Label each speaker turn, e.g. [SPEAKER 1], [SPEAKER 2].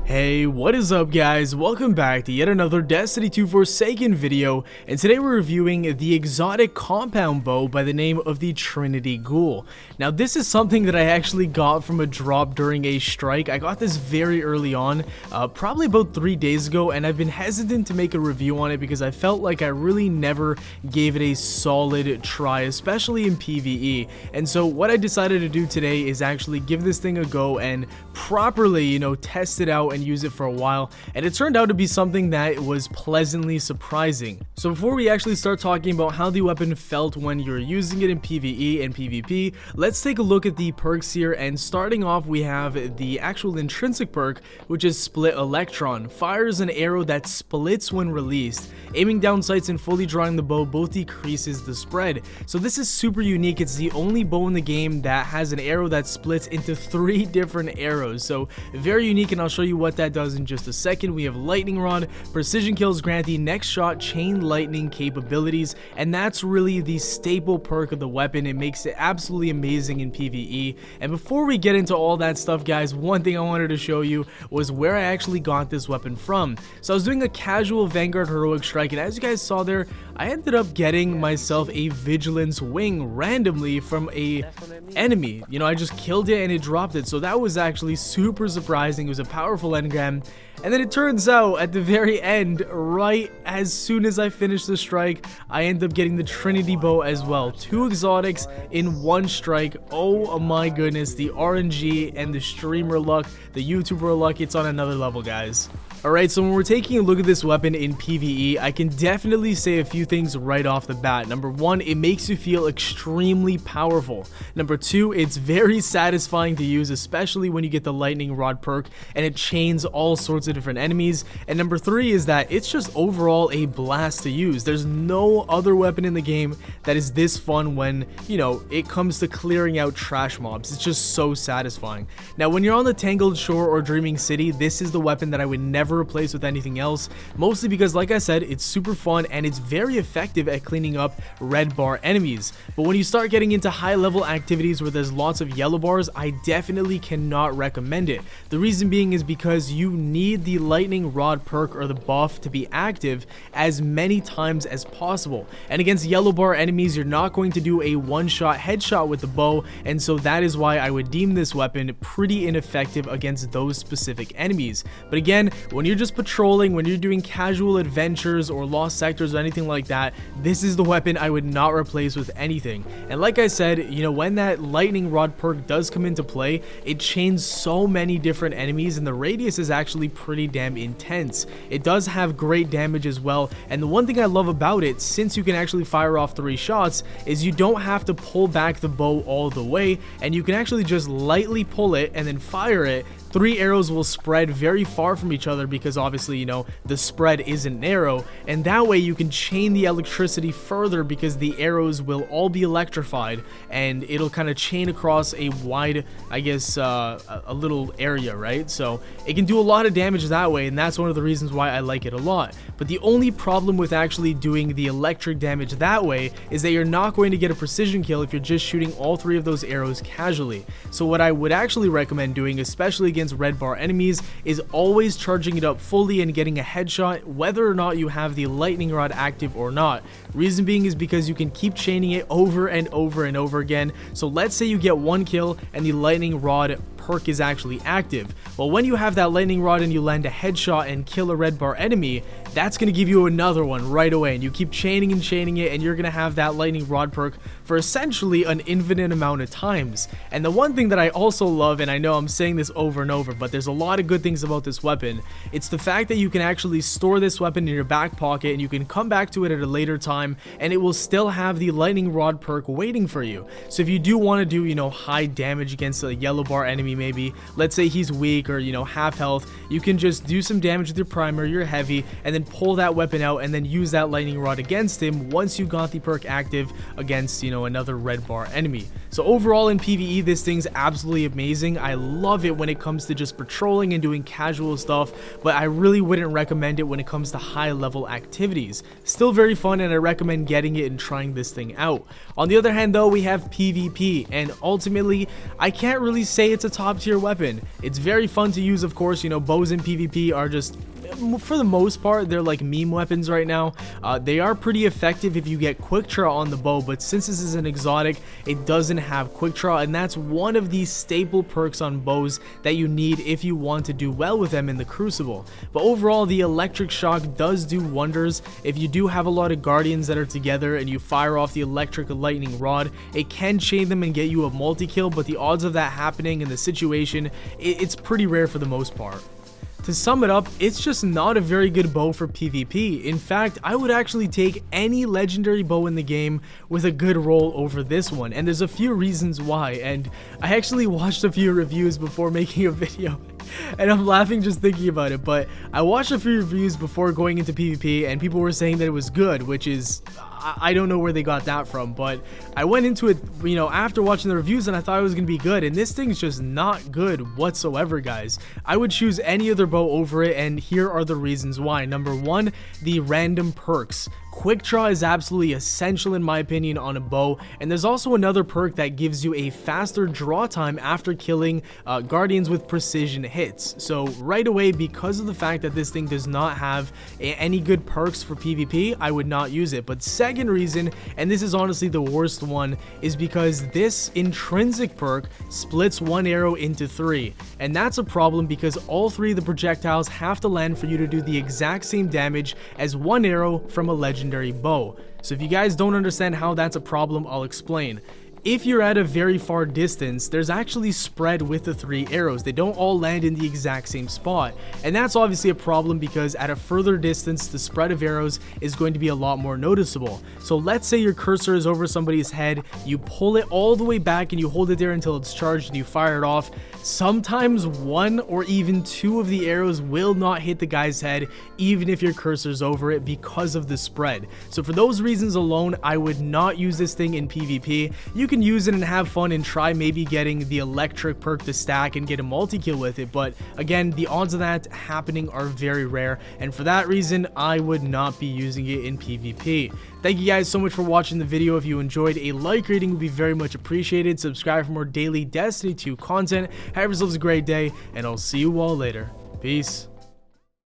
[SPEAKER 1] Hey, what is up guys? Welcome back to yet another Destiny 2 Forsaken video, and today we're reviewing the exotic compound bow by the name of the Trinity Ghoul. Now this is something that I actually got from a drop during a strike. I got this very early on, probably about 3 days ago, and I've been hesitant to make a review on it because I felt like I really never gave it a solid try, especially in PvE. And so what I decided to do today is actually give this thing a go and properly, test it out and use it for a while, and it turned out to be something that was pleasantly surprising. So before we actually start talking about how the weapon felt when you're using it in PvE and PvP, let's take a look at the perks here. And starting off, we have the actual intrinsic perk, which is Split Electron. Fires an arrow that splits when released. Aiming down sights and fully drawing the bow both decreases the spread. So this is super unique. It's the only bow in the game that has an arrow that splits into 3 different arrows. So very unique, and I'll show you what that does in just a second. We have Lightning Rod. Precision kills grant the next shot chain lightning capabilities, and that's really the staple perk of the weapon. It makes it absolutely amazing in PvE. And before we get into all that stuff, guys, one thing I wanted to show you was where I actually got this weapon from. So I was doing a casual Vanguard heroic strike, and as you guys saw there, I ended up getting myself a Vigilance Wing randomly from a enemy. I just killed it and it dropped it, so that was actually super surprising. It was a powerful engram. And then it turns out at the very end, right as soon as I finished the strike, I end up getting the Trinity Bow as well. 2 exotics in 1 strike. Oh my goodness, the RNG and the streamer luck, the YouTuber luck, it's on another level, guys. Alright, so when we're taking a look at this weapon in PvE, I can definitely say a few things right off the bat. Number 1, it makes you feel extremely powerful. Number 2, it's very satisfying to use, especially when you get the Lightning Rod perk and it chains all sorts of different enemies. And number 3 is that it's just overall a blast to use. There's no other weapon in the game that is this fun when, it comes to clearing out trash mobs. It's just so satisfying. Now, when you're on the Tangled Shore or Dreaming City, this is the weapon that I would never replace with anything else, mostly because, like I said, it's super fun and it's very effective at cleaning up red bar enemies. But when you start getting into high level activities where there's lots of yellow bars, I definitely cannot recommend it. The reason being is because you need the Lightning Rod perk or the buff to be active as many times as possible, and against yellow bar enemies you're not going to do a one-shot headshot with the bow, and so that is why I would deem this weapon pretty ineffective against those specific enemies. But again, when you're just patrolling, when you're doing casual adventures or lost sectors or anything like that, this is the weapon I would not replace with anything. And like I said, when that Lightning Rod perk does come into play, it chains so many different enemies and the radius is actually pretty damn intense. It does have great damage as well, and the one thing I love about it, since you can actually fire off 3 shots, is you don't have to pull back the bow all the way, and you can actually just lightly pull it and then fire it. 3 arrows will spread very far from each other because obviously, the spread isn't narrow, and that way you can chain the electricity further because the arrows will all be electrified and it'll kind of chain across a wide, I guess, a little area, right? So it can do a lot of damage that way, and that's one of the reasons why I like it a lot. But the only problem with actually doing the electric damage that way is that you're not going to get a precision kill if you're just shooting all 3 of those arrows casually. So what I would actually recommend doing, especially against red bar enemies, is always charging it up fully and getting a headshot whether or not you have the Lightning Rod active or not. Reason being is because you can keep chaining it over and over and over again. So let's say you get 1 kill and the Lightning Rod perk is actually active. Well, when you have that Lightning Rod and you land a headshot and kill a red bar enemy, that's going to give you another one right away, and you keep chaining and chaining it, and you're going to have that Lightning Rod perk for essentially an infinite amount of times. And the one thing that I also love, and I know I'm saying this over and over, but there's a lot of good things about this weapon, it's the fact that you can actually store this weapon in your back pocket and you can come back to it at a later time and it will still have the Lightning Rod perk waiting for you. So if you do want to do, high damage against a yellow bar enemy maybe. Let's say he's weak or, you know, half health. You can just do some damage with your primary, your heavy, and then pull that weapon out and then use that lightning rod against him once you got the perk active against, you know, another red bar enemy. So overall in PvE, this thing's absolutely amazing. I love it when it comes to just patrolling and doing casual stuff, but I really wouldn't recommend it when it comes to high level activities. Still very fun, and I recommend getting it and trying this thing out. On the other hand though, we have PvP, and ultimately I can't really say it's a top tier weapon. It's very fun to use, of course. You know, bows in PvP are just, for the most part, they're like meme weapons right now. They are pretty effective if you get quick draw on the bow, but since this is an exotic, it doesn't have quick draw, and that's one of these staple perks on bows that you need if you want to do well with them in the Crucible. But overall, the electric shock does do wonders. If you do have a lot of guardians that are together and you fire off the electric lightning rod, it can chain them and get you a multi-kill, but the odds of that happening in the situation, it's pretty rare for the most part. To sum it up, it's just not a very good bow for PvP. In fact, I would actually take any legendary bow in the game with a good roll over this one, and there's a few reasons why, and I actually watched a few reviews before making a video. And I'm laughing just thinking about it, but I watched a few reviews before going into PvP, and people were saying that it was good, which is, I don't know where they got that from, but I went into it, you know, after watching the reviews, and I thought it was going to be good, and this thing's just not good whatsoever, guys. I would choose any other bow over it, and here are the reasons why. Number one, the random perks. Quick draw is absolutely essential in my opinion on a bow, and there's also another perk that gives you a faster draw time after killing guardians with precision hits. So right away, because of the fact that this thing does not have any good perks for PvP, I would not use it. But second reason, and this is honestly the worst one, is because this intrinsic perk splits one arrow into three, and that's a problem because all three of the projectiles have to land for you to do the exact same damage as one arrow from a legendary bow. So if you guys don't understand how that's a problem, I'll explain. If you're at a very far distance, there's actually spread with the three arrows. They don't all land in the exact same spot. And that's obviously a problem because at a further distance, the spread of arrows is going to be a lot more noticeable. So let's say your cursor is over somebody's head, you pull it all the way back and you hold it there until it's charged and you fire it off. Sometimes one or even two of the arrows will not hit the guy's head, even if your cursor's over it, because of the spread. So for those reasons alone, I would not use this thing in PvP. You can use it and have fun and try maybe getting the electric perk to stack and get a multi-kill with it, but again, the odds of that happening are very rare, and for that reason, I would not be using it in PvP. Thank you guys so much for watching the video. If you enjoyed, a like rating would be very much appreciated. Subscribe for more daily Destiny 2 content. Have yourselves a great day, and I'll see you all later. Peace.